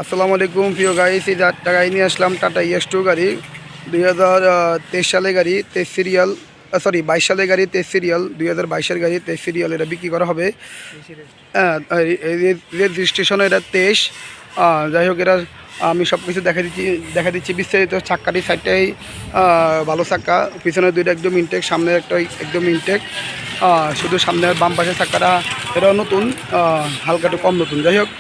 আসসালামু আলাইকুম প্রিয় গাইস, এই টাকায় নিয়ে আসলাম টাটা EX2 গাড়ি 2023 সালে গাড়ি 23 সিরিয়াল, 22 সালে গাড়ি 23 সিরিয়াল, 2022-এর গাড়ি 23 সিরিয়াল। এটা বিক্রি করা হবে। রেজিস্ট্রেশনে এটা 23। যাই হোক, এটা আমি সব কিছু দেখা দিচ্ছি বিস্তারিত। চাক্কাটি সাইডটাই ভালো চাক্কা, পিছনের দুইটা একদম ইনটেক, সামনে একটা একদম ইনটেক। শুধু সামনের বাম পাশের চাক্কাটা এটাও নতুন, হালকা একটু কম নতুন। যাই হোক,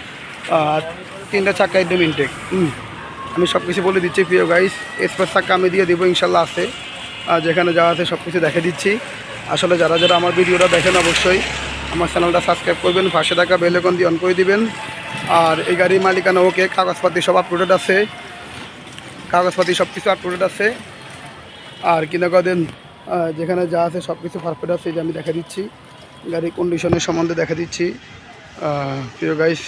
তিনটা চাক্কা একদম ইনটেক। আমি সব কিছু বলে দিচ্ছি প্রিয় গাইস। এক্সপ্রেস চাক্কা আমি দিয়ে দেবো ইনশাল্লাহ আছে, যেখানে যাওয়া আছে সব কিছু দেখে দিচ্ছি। আসলে যারা যারা আমার ভিডিওটা দেখেন অবশ্যই আমার চ্যানেলটা সাবস্ক্রাইব করবেন, পাশে থাকা বেল আইকন দিয়ে অন করে দিবেন। আর এই গাড়ির মালিকানা ওকে, কাগজপাতি সব আপলোডেড আছে, কাগজপাতি সব কিছু আপলোডেড আছে। আর কিনা কদিন যেখানে যা আছে সব কিছু পারফেক্ট আছে, যে আমি দেখা দিচ্ছি গাড়ির কন্ডিশনের সম্বন্ধে দেখা দিচ্ছি প্রিয় গাইস।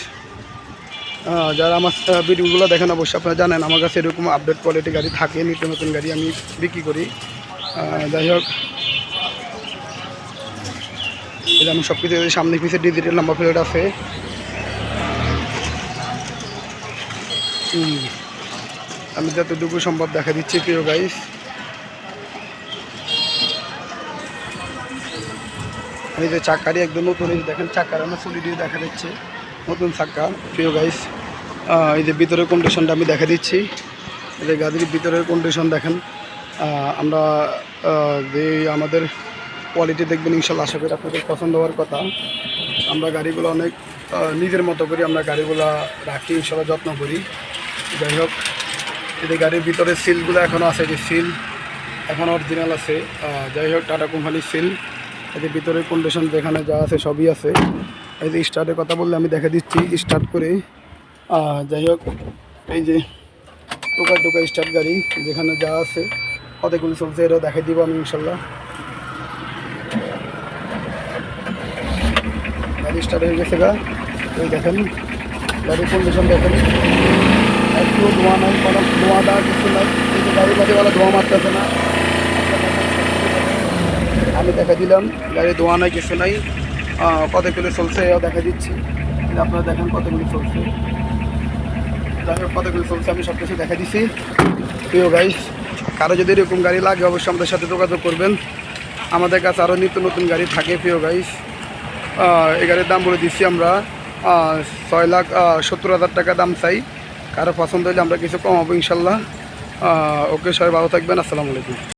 যারা আমার ভিডিওগুলো দেখেন অবশ্যই আপনারা জানেন আমার কাছে এরকম আপডেট কোয়ালিটি গাড়ি থাকে, নিত্য নতুন গাড়ি আমি বিক্রি করি। যাই হোক, এটা আমি সব কিছু সামনে পিছিয়ে ডিজিটাল নাম্বার প্লেট আছে। আমি যতটুকু সম্ভব দেখা দিচ্ছি প্রিয় গাইস। এই যে চাক্কারি একদম নতুন, এই দেখেন চাক্কার আমার সলিডিও দেখা যাচ্ছে, নতুন চাক্কা প্রিয় গাইস। এই যে ভিতরের কন্ডিশনটা আমি দেখা দিচ্ছি, এই যে গাড়ির ভিতরের কন্ডিশন দেখেন। আমরা যে আমাদের কোয়ালিটি দেখবেন ইনশাল্লাহ, আশা করি আপনাদের পছন্দ হওয়ার কথা। আমরা গাড়িগুলো অনেক নিজের মতো করি, আমরা গাড়িগুলো রাখি ইনশাল্লাহ, যত্ন করি। যাই হোক, এই যে গাড়ির ভিতরে সিলগুলো এখনও আছে, যে সিল এখন অরিজিনাল আছে। যাই হোক, টাটা কোম্পানির সিল। এই যে ভিতরের কন্ডিশন যেখানে যা আছে সবই আছে। এই যে স্টার্টের কথা বললে আমি দেখা দিচ্ছি স্টার্ট করে। যাই হোক, এই যে টোকা টোকা স্টার্ট গাড়ি, যেখানে যা আছে কতগুলো চলছে এটাও দেখাই দিব আমি ইনশাল্লাহ। গাড়ি স্টার্ট হয়ে গেছে গা, এই দেখেন গাড়ির কন্ডিশন দেখেন, একটু ধোঁয়া নাই, কোনো ধোঁয়া দেওয়া কিছু নাই। এই যে গাড়ি বাড়িওয়ালা ধোঁয়া মারতেছে না, আমি দেখা দিলাম গাড়ি ধোঁয়া নাই, কিছু নাই। কতগুলো চলছে এও দেখা দিচ্ছি, আপনারা দেখেন কতগুলো চলছে। যাই হোক, কতগুলো চলছে আমি সব কিছু দেখা দিচ্ছি প্রিয় গাইস। কারো যদি এরকম গাড়ি লাগে অবশ্যই আমাদের সাথে যোগাযোগ করবেন, আমাদের কাছে আরও নিত্য নতুন গাড়ি থাকে প্রিয় গাইস। এই গাড়ির দাম বলে দিচ্ছি আমরা 6,70,000 টাকা দাম চাই। কারো পছন্দ হলে আমরা কিছু কমাবো ইনশাল্লাহ। ওকে, সবাই ভালো থাকবেন, আসসালামু আলাইকুম।